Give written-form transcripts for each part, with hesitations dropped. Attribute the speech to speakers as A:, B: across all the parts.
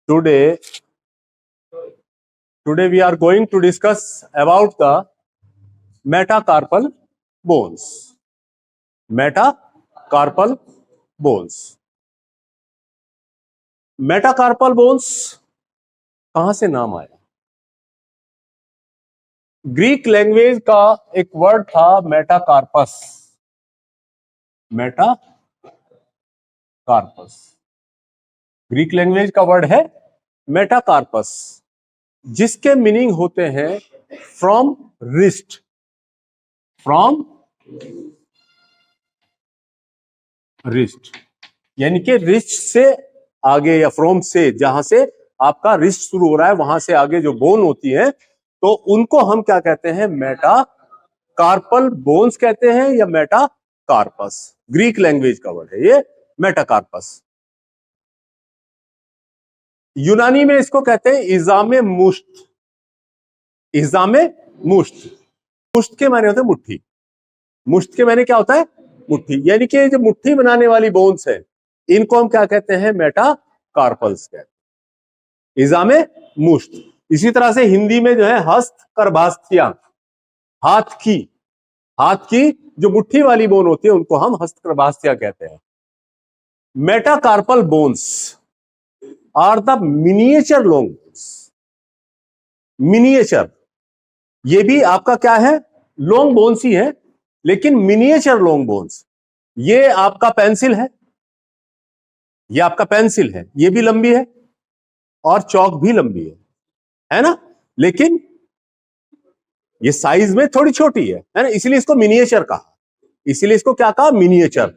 A: Today we are going to discuss about the metacarpal bones. Metacarpal bones. Metacarpal bones कहां से नाम आया? Greek language का एक वर्ड था मेटाकार्पस. मेटाकार्पस ग्रीक लैंग्वेज का वर्ड है मेटाकार्पस, जिसके मीनिंग होते हैं फ्रॉम रिस्ट. फ्रॉम रिस्ट यानी कि रिस्ट से आगे, या फ्रॉम से, जहां से आपका रिस्ट शुरू हो रहा है वहां से आगे जो बोन होती है, तो उनको हम क्या कहते हैं? मेटाकार्पल बोन्स कहते हैं या मेटाकार्पस. ग्रीक लैंग्वेज का वर्ड है ये मेटाकार्पस. यूनानी में इसको कहते हैं इजामे मुश्त. इजामे मुश्त. मुश्त के माने होते हैं मुट्ठी. मुश्त के माने क्या होता है? मुट्ठी. यानी कि जो मुट्ठी बनाने वाली बोन्स है, इनको हम क्या कहते हैं? मेटाकार्पल्स कहते हैं. इजामे मुश्त. इसी तरह से हिंदी में जो है हस्तकर्भास्थियां, हाथ की जो मुट्ठी वाली बोन होती है उनको हम हस्तकर्भास्थियां कहते हैं. Metacarpal bones are the miniature long bones. Miniature, ये भी आपका क्या है? लॉन्ग बोन्स ही है, लेकिन मिनिएचर लॉन्ग बोन्स. ये आपका पेंसिल है, ये आपका पेंसिल है, ये भी लंबी है और चौक भी लंबी है ना? लेकिन ये साइज में थोड़ी छोटी है ना? इसीलिए इसको मिनिएचर कहा. इसीलिए इसको क्या कहा? मिनिएचर.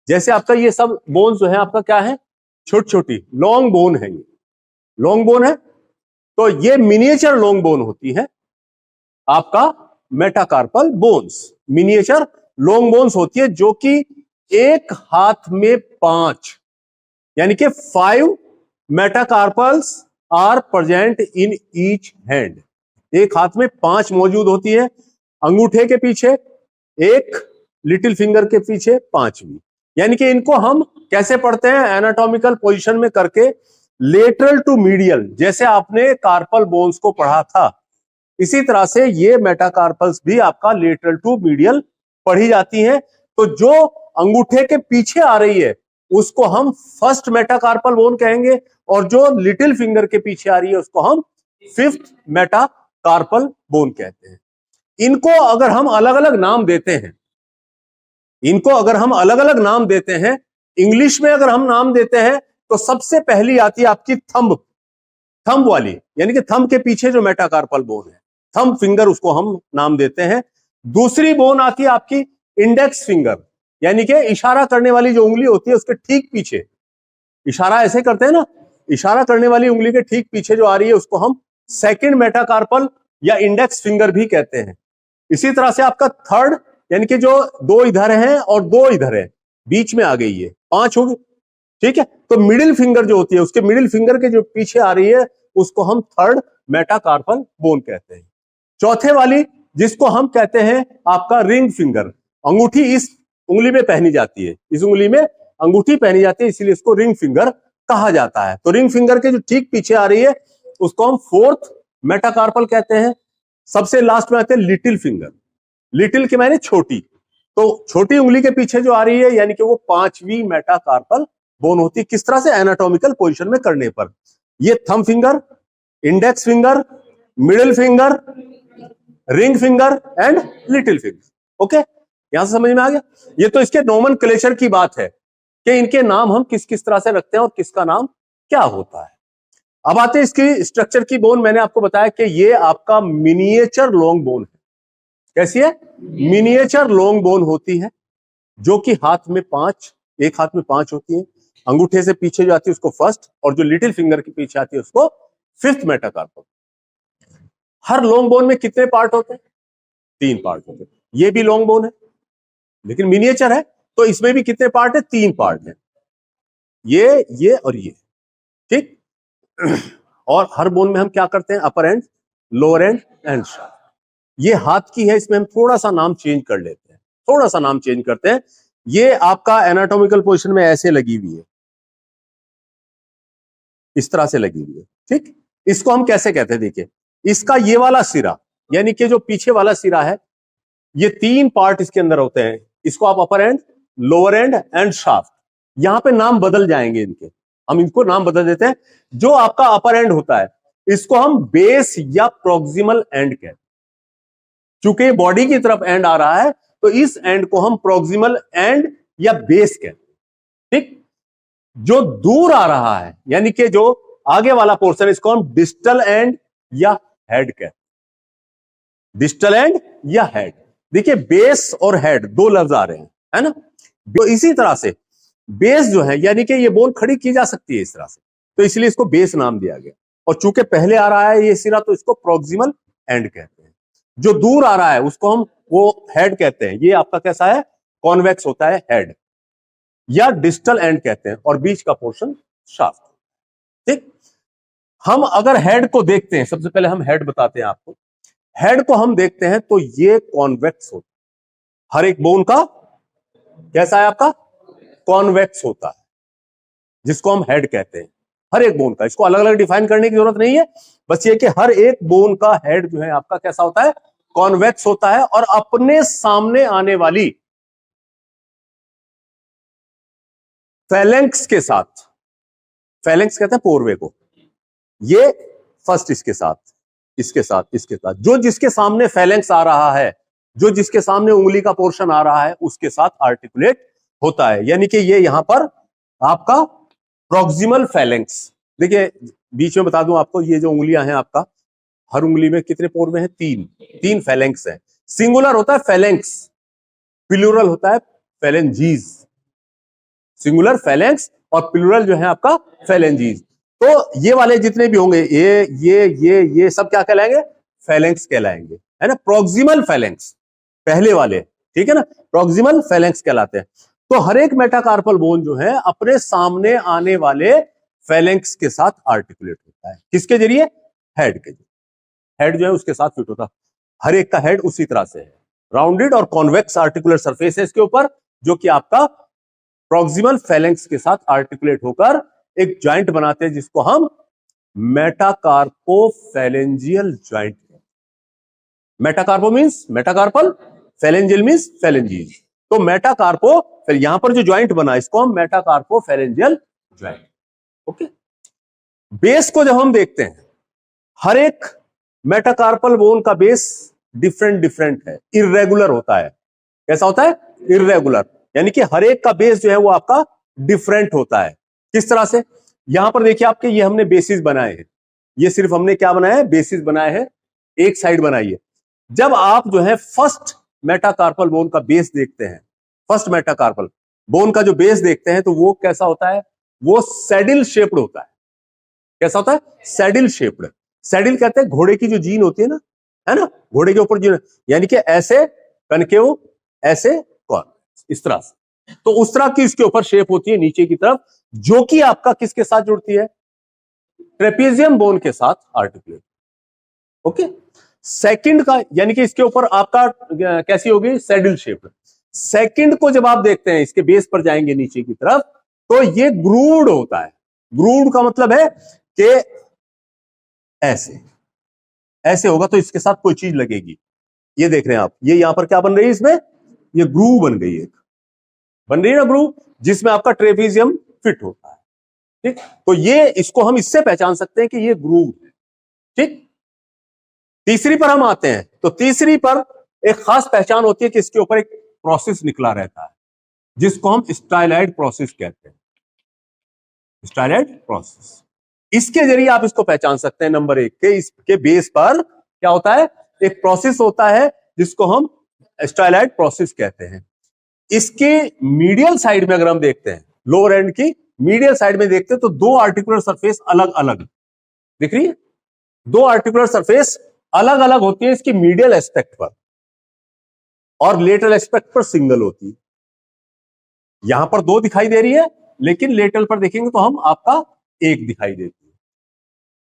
A: जैसे आपका ये सब बोन जो है आपका क्या है? छोटी छोटी लॉन्ग बोन है. ये लॉन्ग बोन है, तो ये मिनिएचर लॉन्ग बोन होती है आपका metacarpal bones. Miniature long bones होती है जो कि एक हाथ में 5, यानी कि 5 metacarpals are present in each hand. एक हाथ में 5 मौजूद होती है. अंगूठे के पीछे एक, लिटिल फिंगर के पीछे 5वीं. यानी कि इनको हम कैसे पढ़ते हैं? एनाटॉमिकल पोजीशन में करके लेटरल टू मीडियल, जैसे आपने कार्पल बोन्स को पढ़ा था, इसी तरह से ये मेटाकार्पल्स भी आपका लेटरल टू मीडियल पढ़ी जाती हैं. तो जो अंगूठे के पीछे आ रही है उसको हम फर्स्ट मेटाकार्पल बोन कहेंगे, और जो लिटिल फिंगर के पीछे आ रही है उसको हम 5th मेटाकार्पल बोन कहते हैं. इनको अगर हम अलग अलग नाम देते हैं, इंग्लिश में अगर हम नाम देते हैं, तो सबसे पहली आती है आपकी थंब वाली, यानी कि थंब के पीछे जो मेटाकार्पल बोन है, थंब फिंगर, उसको हम नाम देते हैं. दूसरी बोन आती है आपकी इंडेक्स फिंगर, यानी कि इशारा करने वाली जो उंगली होती है उसके ठीक पीछे, इशारा ऐसे करते हैं ना, इशारा करने वाली उंगली के ठीक पीछे जो आ रही है उसको हम सेकंड मेटाकार्पल या इंडेक्स फिंगर भी कहते हैं. इसी तरह से आपका थर्ड, यानी कि जो 2 इधर हैं और 2 इधर है, बीच में आ गई है, 5 होगी. ठीक है, तो मिडिल फिंगर जो होती है, उसके मिडिल फिंगर के जो पीछे आ रही है उसको हम थर्ड मेटाकार्पल बोन कहते हैं. चौथे वाली, जिसको हम कहते हैं आपका रिंग फिंगर, अंगूठी इस उंगली में पहनी जाती है, इस उंगली में अंगूठी पहनी जाती है, इसीलिए इसको रिंग फिंगर कहा जाता है. तो रिंग फिंगर के जो ठीक पीछे आ रही है उसको हम 4th मेटाकार्पल कहते हैं. सबसे लास्ट में आते हैं लिटिल फिंगर. लिटिल के माने छोटी, तो छोटी उंगली के पीछे जो आ रही है, यानी कि वो 5वीं मेटाकार्पल बोन होती है. किस तरह से? एनाटॉमिकल पोजीशन में करने पर. ये thumb finger, index finger, middle finger, ring finger and little finger. Okay, यहां से समझ में आ गया? ये तो इसके नोमेनक्लेचर की बात है कि इनके नाम हम किस किस तरह से रखते हैं और किसका नाम क्या होता है. अब आते हैं इसकी स्ट्रक्चर की. बोन मैंने आपको बताया कि ये आपका मिनिएचर लॉन्ग बोन है. कैसी है? मिनिएचर लॉन्ग बोन होती है, जो कि हाथ में 5, एक हाथ में 5 होती है. अंगूठे से पीछे जो आती है उसको फर्स्ट, और जो लिटिल फिंगर के पीछे आती है उसको 5th मेटाकार्पल. हर लॉन्ग बोन में कितने पार्ट होते हैं? 3 पार्ट होते हैं. ये भी लॉन्ग बोन है लेकिन मिनिएचर है, तो इसमें भी कितने पार्ट है? 3 पार्ट है, ये और ये. ठीक. और हर बोन में हम क्या करते हैं? Upper end, lower end and shaft. ये हाथ की है, इसमें हम थोड़ा सा नाम चेंज कर लेते हैं, थोड़ा सा नाम चेंज करते हैं. ये आपका एनाटॉमिकल पोजीशन में ऐसे लगी हुई है, इस तरह से लगी हुई है, ठीक। इसको हम कैसे कहते हैं, देखिए इसका ये वाला सिरा यानी कि जो पीछे वाला सिरा है, ये 3 पार्ट इसके अंदर होते हैं। इसको आप upper end, lower end and shaft, यहां पे नाम बदल जाएंगे इनके, हम इनको नाम बदल देते हैं। जो आपका अपर एंड होता है इसको हम बेस या प्रोक्सिमल एंड कहते हैं। चूंकि बॉडी की तरफ एंड आ रहा है तो इस एंड को हम प्रोक्सिमल एंड या बेस कहते हैं, ठीक। जो दूर आ रहा है यानी कि जो आगे वाला पोर्शन, इसको हम डिस्टल एंड या हेड कहते हैं। डिस्टल एंड या हेड, देखिए बेस और हेड 2 लफ्ज आ रहे हैं, है ना। तो इसी तरह से बेस जो है यानी कि ये बोन खड़ी की जा सकती है इस तरह से, तो इसलिए इसको बेस नाम दिया गया। और चूंकि पहले आ रहा है ये सिरा तो इसको प्रोक्सिमल एंड कहते हैं। जो दूर आ रहा है उसको हम वो हेड कहते हैं। ये आपका कैसा है, कॉन्वेक्स होता है हेड, या डिस्टल एंड कहते हैं, और बीच का पोर्शन शाफ्ट, ठीक। हम अगर हेड को देखते हैं, सबसे पहले हम हेड बताते हैं आपको। हेड को हम देखते हैं तो ये कॉन्वेक्स होता है। हर एक बोन का कैसा है आपका, कॉन्वेक्स होता है, जिसको हम हेड कहते हैं। हर एक बोन का, इसको अलग अलग डिफाइन करने की जरूरत नहीं है, बस ये कि हर एक बोन का हेड जो है आपका कैसा होता है, कॉन्वेक्स होता है, और अपने सामने आने वाली फैलेंक्स के साथ, फैलेंक्स कहते हैं पोरवे को, ये फर्स्ट इसके साथ, इसके साथ, इसके साथ, जो जिसके सामने फैलेंक्स आ रहा है, जो जिसके सामने उंगली का पोर्शन आ रहा है उसके साथ आर्टिकुलेट होता है। यानी कि ये यहां पर आपका प्रोक्सिमल फैलेंक्स। देखिए बीच में बता दूं आपको, ये जो उंगलियां हैं आपका, हर उंगली में कितने पोरवे हैं, 3 फैलेंक्स है। सिंगुलर होता है फैलेंक्स, प्लूरल होता है फैलेंजीज। सिंगुलर फैलेंक्स और प्लूरल जो है आपका फैलेंजीज। तो ये वाले जितने भी होंगे, ये सब क्या कहलाएंगे, फैलेंक्स कहलाएंगे, है ना। प्रोक्सिमल फैलेंक्स पहले वाले, ठीक है ना, प्रोक्सिमल फैलेंक्स कहलाते हैं। तो हर एक मेटाकार्पल बोन जो है अपने सामने आने वाले फैलेंक्स के साथ आर्टिकुलेट होता है। किसके जरिए, हेड के जरिए। हेड जो है उसके साथ फिट होता है। हर एक का हेड उसी तरह से है, राउंडेड और कॉन्वेक्स आर्टिकुलर सरफेस है इसके ऊपर, जो कि आपका प्रोक्सिमल फैलेंक्स के साथ आर्टिकुलेट होकर एक ज्वाइंट बनाते हैं, जिसको हम metacarpophalangeal joint. Metacarpo means metacarpal, phalangeal means phalanges. तो मेटाकार्पो, फिर यहां पर जो ज्वाइंट बना इसको हम मेटाकार्पोफैलेंजियल ज्वाइंट, ओके। बेस को जब हम देखते हैं, हर एक मेटाकार्पल बोन का बेस डिफरेंट है, इर्रेगुलर होता है। कैसा होता है, इर्रेगुलर, यानी कि हर एक का बेस जो है वो आपका डिफरेंट होता है। किस तरह से, यहां पर देखिए आपके, ये हमने बेसिस बनाए हैं, ये सिर्फ हमने क्या बनाया है, बेसिस बनाए हैं, एक साइड बनाई है। जब आप जो है फर्स्ट मेटाकार्पल बोन का बेस देखते हैं, फर्स्ट मेटाकार्पल बोन का जो बेस देखते हैं, तो वो कैसा होता है, वो सैडिल शेप्ड होता है। कैसा होता है, सैडिल शेप्ड। सैडिल कहते हैं घोड़े की जो जीन होती है ना, है ना, घोड़े के ऊपर जीन, यानी कि ऐसे कनकेव, ऐसे कॉर्न, इस तरह से। तो उस तरह की इसके ऊपर शेप होती है नीचे की तरफ, जो कि आपका किसके साथ जुड़ती है, ट्रेपेजियम बोन के साथ आर्टिकुलेट, ओके। सेकंड का, यानी कि इसके ऊपर आपका कैसी होगी, सैडिल शेप। सेकंड को जब आप देखते हैं, इसके बेस पर जाएंगे नीचे की तरफ, तो ये ग्रूव्ड होता है। ग्रूव्ड का मतलब है कि ऐसे ऐसे होगा, तो इसके साथ कोई चीज लगेगी। ये देख रहे हैं आप, ये यहां पर क्या बन रही है, इसमें ये ग्रूव बन गई है, एक बन रही है ना ग्रूव, जिसमें आपका ट्रेपेजियम फिट होता है, ठीक। तो ये, इसको हम इससे पहचान सकते हैं कि ये ग्रूव है, ठीक। तीसरी पर हम आते हैं, तो तीसरी पर एक खास पहचान होती है कि इसके ऊपर एक प्रोसेस निकला रहता है, जिसको हम स्टाइलाइड प्रोसेस कहते हैं। स्टाइलाइड प्रोसेस, इसके जरिए आप इसको पहचान सकते हैं। नंबर 1 के इसके बेस पर क्या होता है, एक प्रोसेस होता है जिसको हम स्टाइलाइड प्रोसेस कहते हैं। इसके मीडियल साइड में अगर हम देखते हैं, लोअर एंड की मीडियल साइड में देखते हैं, तो 2 आर्टिकुलर सरफेस अलग अलग दिख रही है। 2 आर्टिकुलर सरफेस अलग अलग होती है इसकी मीडियल एस्पेक्ट पर, और लेटरल एस्पेक्ट पर सिंगल होती है। यहां पर 2 दिखाई दे रही है, लेकिन लेटरल पर देखेंगे तो हम आपका 1 दिखाई देती है।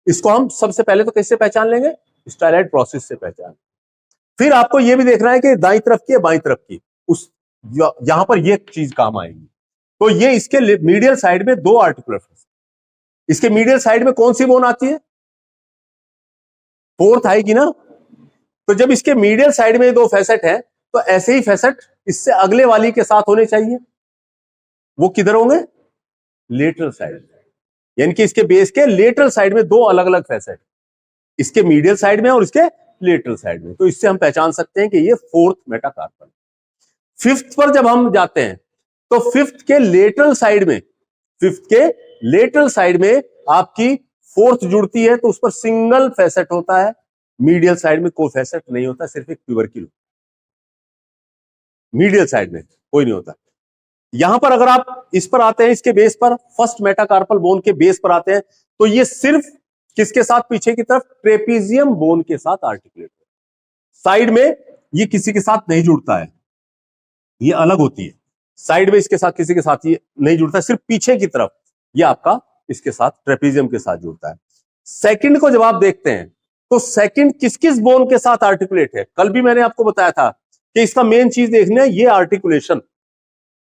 A: इसको हम सबसे पहले तो कैसे पहचान लेंगे, स्टाइलाइड प्रोसेस से पहचान। फिर आपको यह भी देखना है कि दाईं तरफ की है बाईं तरफ की, उस यहां पर यह चीज काम आएगी। तो ये इसके मीडियल साइड में 2 आर्टिकुलर इसके मीडियल साइड में कौन सी बोन आती है? फोर्थ आएगी ना। तो जब इसके मीडियल साइड में दो फैसेट है तो ऐसे ही फैसेट इससे अगले वाली के साथ होने चाहिए। वो किधर होंगे? लेटरल साइड, यानी कि इसके बेस के लेटरल साइड में दो अलग अलग फैसेट, इसके मीडियल साइड में और इसके लेटरल साइड में। तो इससे हम पहचान सकते हैं कि ये फोर्थ मेटाकार्पल। फिफ्थ पर जब हम जाते हैं तो फिफ्थ के लेटरल साइड में, फिफ्थ के लेटरल साइड में आपकी फोर्थ जुड़ती है तो उस पर सिंगल फैसेट होता है। मीडियल साइड में कोई फैसेट नहीं होता, सिर्फ एक ट्यूबरक्यूल। मीडियल साइड में कोई नहीं होता। यहां पर अगर आप इस पर आते हैं, इसके बेस पर, फर्स्ट मेटाकार्पल बोन के बेस पर आते हैं, तो ये सिर्फ किसके साथ पीछे की तरफ? ट्रेपीजियम बोन के साथ आर्टिकुलेट है। साइड में ये किसी के साथ नहीं जुड़ता है, ये अलग होती है। साइड में इसके साथ किसी के साथ ये नहीं जुड़ता, सिर्फ पीछे की तरफ ये आपका इसके साथ ट्रेपीजियम के साथ जुड़ता है। सेकंड को जब आप देखते हैं तो सेकंड किस किस बोन के साथ आर्टिकुलेट है? कल भी मैंने आपको बताया था कि इसका मेन चीज देखना है ये आर्टिकुलेशन।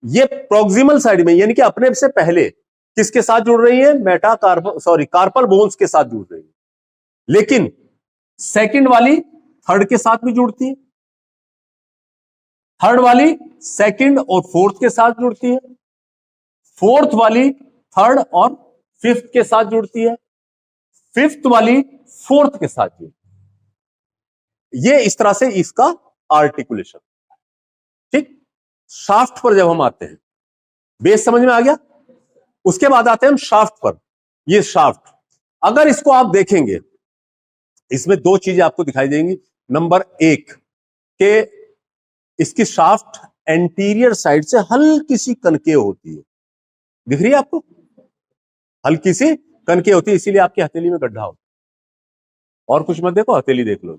A: ये प्रोक्सिमल साइड में, यानी कि अपने से पहले किसके साथ जुड़ रही है? कार्पल बोन्स के साथ जुड़ रही है। लेकिन सेकंड वाली थर्ड के साथ भी जुड़ती है, थर्ड वाली सेकंड और फोर्थ के साथ जुड़ती है, फोर्थ वाली थर्ड और फिफ्थ के साथ जुड़ती है, फिफ्थ वाली फोर्थ के साथ जुड़ती है। ये इस तरह से इसका आर्टिकुलेशन। ठीक। शाफ्ट पर जब हम आते हैं, बेस समझ में आ गया, उसके बाद आते हैं हम शाफ्ट पर। ये शाफ्ट, अगर इसको आप देखेंगे, इसमें दो चीजें आपको दिखाई देंगी। नंबर एक के इसकी शाफ्ट एंटीरियर साइड से हल्की सी कनकेव होती है, दिख रही है आपको? हल्की सी कनकेव होती है, इसीलिए आपकी हथेली में गड्ढा होता है। और कुछ मत देखो, हथेली देख लो,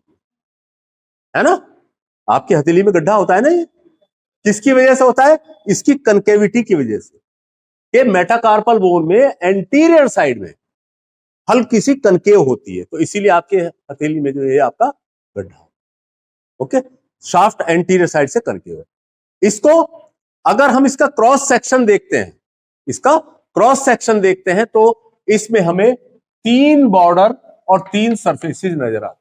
A: है ना? आपकी हथेली में गड्ढा होता है ना, ये किसकी वजह से होता है? इसकी कनकेविटी की वजह से। ये मेटाकार्पल बोन में एंटीरियर साइड में हल्की सी कनकेव होती है, तो इसीलिए आपके हथेली में जो है आपका गड्ढा। ओके, शाफ्ट एंटीरियर साइड से कनकेव है। इसको अगर हम इसका क्रॉस सेक्शन देखते हैं, इसका क्रॉस सेक्शन देखते हैं, तो इसमें हमें तीन बॉर्डर और तीन सरफेसेस नजर आते,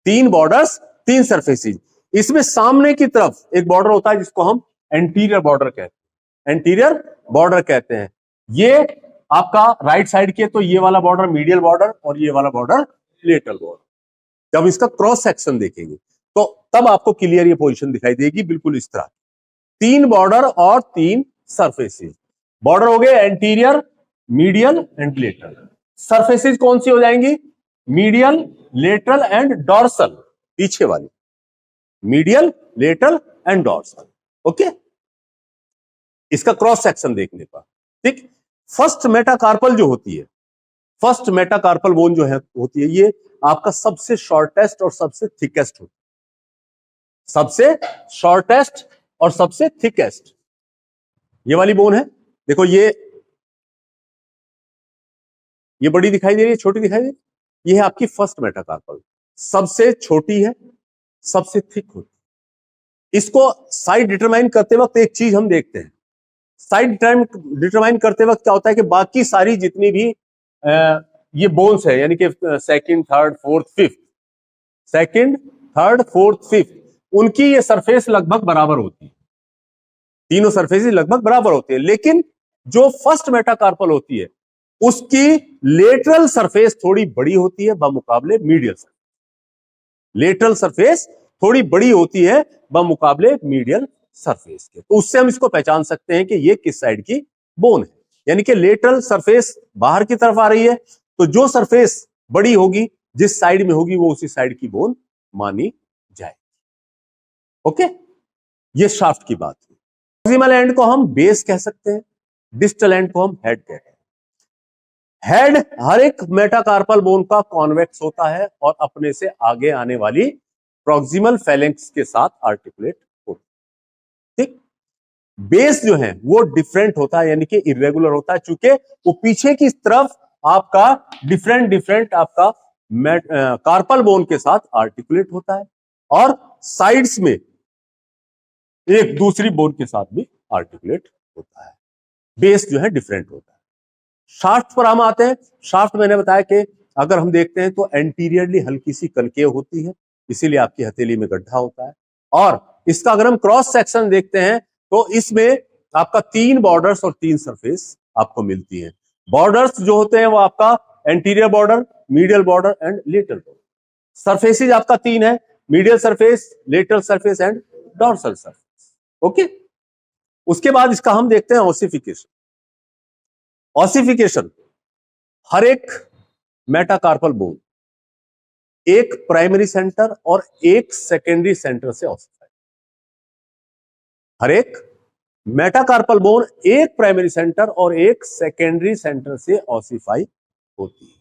A: तीन बॉर्डर्स तीन सरफेसेस। इसमें सामने की तरफ एक बॉर्डर होता है जिसको हम एंटीरियर बॉर्डर कहते हैं, एंटीरियर बॉर्डर कहते हैं। ये आपका राइट साइड के, तो ये वाला बॉर्डर मीडियल बॉर्डर और ये वाला बॉर्डर लेटरल बॉर्डर। जब इसका क्रॉस सेक्शन देखेंगे तो तब आपको क्लियर ये पोजीशन दिखाई देगी, बिल्कुल इस तरह। तीन बॉर्डर और तीन सरफेसेस। बॉर्डर हो गए anterior, medial and lateral. Surfaces कौन सी हो जाएंगी? मीडियल, लेटरल एंड डॉर्सल, पीछे वाली। Medial, lateral and dorsal. Okay, इसका क्रॉस सेक्शन देखने पर। ठीक। फर्स्ट मेटाकार्पल जो होती है, फर्स्ट मेटाकार्पल बोन जो है होती है, ये आपका सबसे शॉर्टेस्ट और सबसे थिकेस्ट होती है, सबसे शॉर्टेस्ट और सबसे थिकेस्ट ये वाली बोन है। देखो ये बड़ी दिखाई दे रही है, छोटी दिखाई दे रही है, ये है आपकी फर्स्ट मेटाकार्पल। सबसे छोटी है, सबसे थिक होती है। इसको साइज डिटरमाइन करते वक्त एक चीज हम देखते हैं, साइड डिटरमाइन करते वक्त क्या होता है कि बाकी सारी जितनी भी ये बोन्स है, यानी कि second, third, fourth, fifth, second, third, fourth, fifth, उनकी ये सरफेस लगभग बराबर होती है, तीनों सरफेसेस लगभग बराबर होती है। लेकिन जो फर्स्ट मेटाकार्पल होती है उसकी लेटरल सरफेस थोड़ी बड़ी होती है बमुकाबले मीडियल सरफेस। लेटरल सरफेस थोड़ी बड़ी होती है बमुकाबले मीडियल सरफेस के। तो उससे हम इसको पहचान सकते हैं कि ये किस साइड की बोन है। यानी कि लेटरल सरफेस बाहर की तरफ आ रही है, तो जो सरफेस बड़ी होगी, जिस साइड में होगी, वो उसी साइड की बोन मानी जाएगी। ओके, ये शाफ्ट की बात है। प्रोक्सिमल एंड को हम बेस कह सकते हैं, डिस्टल एंड को हम हेड कहते हैं। हेड हर एक मेटाकार्पल बोन का कॉन्वेक्स होता है और अपने से आगे आने वाली प्रोक्सिमल फेलेंक्स के साथ आर्टिकुलेट होता है। ठीक। बेस जो है वो डिफरेंट होता है, यानी कि इरेगुलर होता है, चूंकि वो पीछे की तरफ आपका डिफरेंट आपका कार्पल बोन के साथ आर्टिकुलेट होता है, और साइड्स में एक दूसरी बोन के साथ भी आर्टिकुलेट होता है। बेस जो है डिफरेंट होता है। शाफ्ट पर हम आते हैं। शाफ्ट मैंने बताया कि अगर हम देखते हैं तो एंटीरियरली हल्की सी कनकेव होती है, इसीलिए आपकी हथेली में गड्ढा होता है। और इसका अगर हम क्रॉस सेक्शन देखते हैं तो इसमें आपका 3 बॉर्डर्स और 3 सरफेस आपको मिलती है। बॉर्डर्स जो होते हैं वो आपका anterior border, medial border and lateral border. Surfaces आपका 3 है, medial surface, lateral surface and dorsal surface. Okay, उसके बाद इसका हम देखते हैं ऑसिफिकेशन। ऑसिफिकेशन, हर एक मेटाकार्पल बोन एक प्राइमरी सेंटर और एक सेकेंडरी सेंटर से ऑसिफाई। हर एक मेटाकार्पल बोन एक प्राइमरी सेंटर और एक सेकेंडरी सेंटर से ऑसिफाई होती है।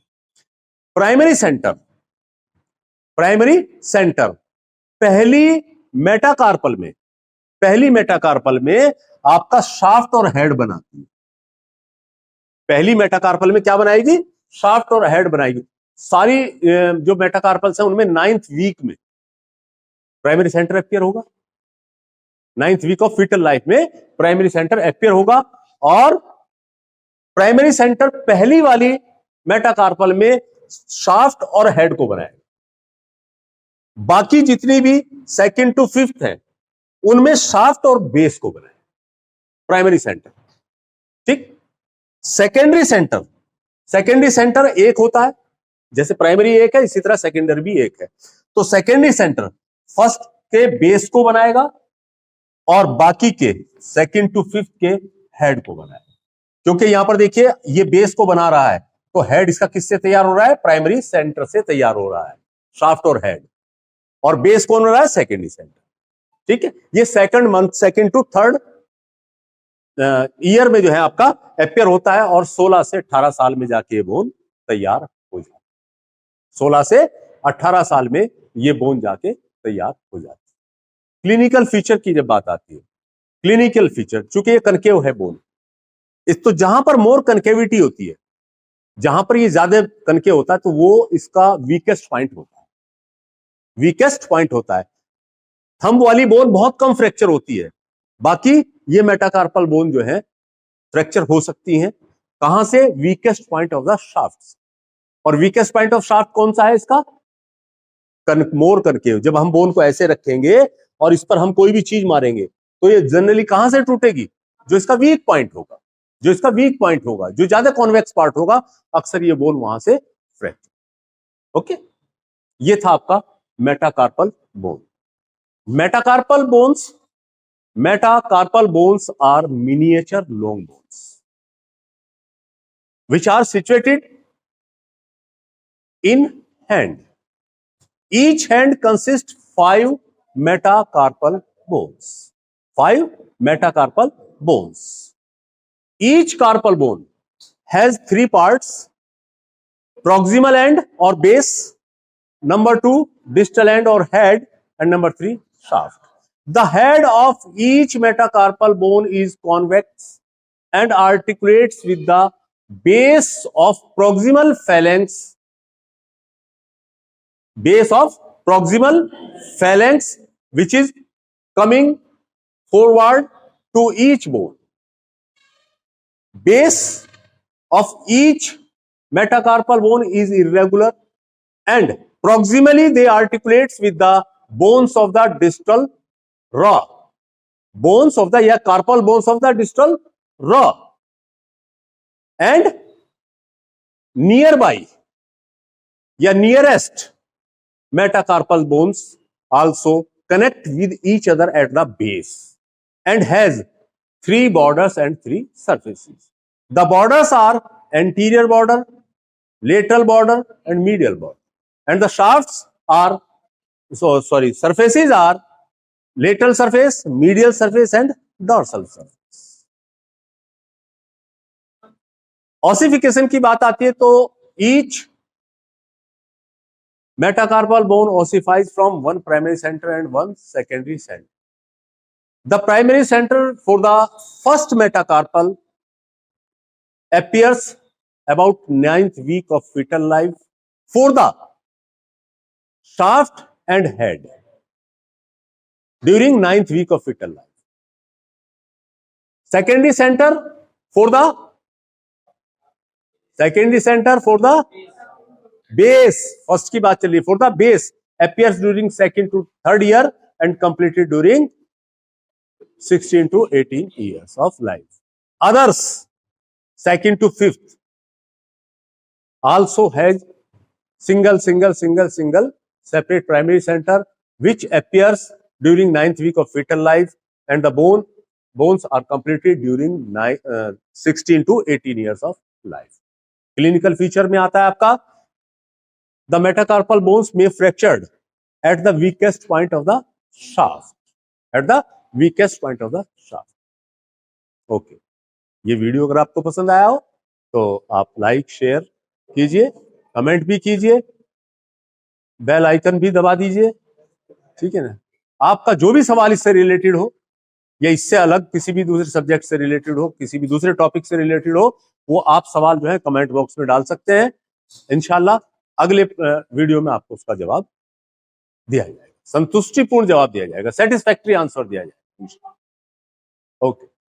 A: प्राइमरी सेंटर, प्राइमरी सेंटर पहली मेटाकार्पल में आपका शाफ्ट और हेड बनाती है। पहली मेटाकार्पल में क्या बनाएगी? शाफ्ट और हेड बनाएगी। सारी जो मेटाकार्पल्स हैं उनमें 9th वीक में प्राइमरी सेंटर अपीयर होगा। 9th week of foetal life में प्राइमरी सेंटर अपीयर होगा और प्राइमरी सेंटर पहली वाली मेटाकार्पल में शाफ्ट और हेड को बनाएगा। बाकी जितनी भी 2nd to 5th है उनमें शाफ्ट और बेस को बनाएगा प्राइमरी सेंटर। ठीक, सेकेंडरी सेंटर एक होता है, जैसे प्राइमरी एक है इसी तरह सेकेंडरी भी एक है। तो सेकेंडरी सेंटर फर्स्ट के बेस को बनाएगा और बाकी के 2nd to 5th के हेड को बनाएगा। क्योंकि यहां पर देखिए ये बेस को बना रहा है तो हेड इसका किससे तैयार हो रहा है? प्राइमरी सेंटर से तैयार हो रहा है, शाफ्ट और हेड। और बेस कौन हो रहा है? Secondary centre. ठीक है, ये 2nd to 3rd ईयर में जो है आपका अपीयर होता है और 16 से 18 साल में जाके ये बोन तैयार हो जाता है। 16 से 18 साल में ये बोन जाके तैयार हो जाती है। क्लिनिकल फीचर की जब बात आती है, क्लिनिकल फीचर, चूंकि ये कनकेव है बोन, इस तो जहां पर मोर कनकेविटी होती है, जहां पर ये ज्यादा कनकेव होता है तो वो इसका वीकेस्ट पॉइंट होता है, वीकेस्ट पॉइंट होता है। थंब वाली बोन बहुत कम फ्रैक्चर होती है, बाकी ये मेटाकार्पल बोन जो है फ्रैक्चर हो सकती है। कहां से? Weakest point of the shaft. और वीकेस्ट पॉइंट ऑफ शाफ्ट कौन सा है इसका? मोर कनकेव। जब हम बोन को ऐसे रखेंगे और इस पर हम कोई भी चीज मारेंगे तो ये जनरली कहां से टूटेगी? जो इसका वीक पॉइंट होगा, जो ज्यादा कॉन्वेक्स पार्ट होगा, अक्सर ये बोन वहां से फ्रैक्चर। ओके, ये था आपका metacarpal bone. Metacarpal bones are miniature long bones which are situated in hand. Each hand consists 5 metacarpal bones. 5 metacarpal bones. Each carpal bone has 3 parts: proximal end or base, number 2 distal end or head, and number 3 shaft. The head of each metacarpal bone is convex and articulates with the base of proximal phalanx, which is coming forward to each bone. Base of each metacarpal bone is irregular and proximally they articulates with the bones of the distal raw, carpal bones of the distal raw, and nearby nearest metacarpal bones also connect with each other at the base and has 3 borders and 3 surfaces. The borders are anterior border, lateral border, and medial border, and the surfaces are lateral surface, medial surface, and dorsal surface. Ossification की बात आती है तो each metacarpal bone ossifies from one primary center and one secondary center. The primary center for the first metacarpal appears about 9th week of fetal life for the shaft and head during 9th week of fetal life. Secondary center for the secondary centre for the base, first की बात चल रही है, for the base appears during second to third year and completed during 16 to 18 years of life. Others, second to fifth, also has single separate primary center which appears during 9th week of fetal life, and the bones are completed during 16 to 18 years of life. Clinical feature में आता है आपका the metacarpal bones may fractured at the weakest point of the shaft. At the weakest point of the shaft. Okay. ये video अगर आपको पसंद आया हो तो आप लाइक शेयर कीजिए, कमेंट भी कीजिए, बेल आइकन भी दबा दीजिए, ठीक है ना। आपका जो भी सवाल इससे रिलेटेड हो या इससे अलग किसी भी दूसरे सब्जेक्ट से रिलेटेड हो, किसी भी दूसरे टॉपिक से रिलेटेड हो, वो आप सवाल जो है कमेंट बॉक्स में डाल सकते हैं। इंशाल्लाह अगले वीडियो में आपको उसका जवाब दिया जाएगा, संतुष्टिपूर्ण जवाब दिया जाएगा, सेटिस्फैक्टरी आंसर दिया जाएगा। ओके।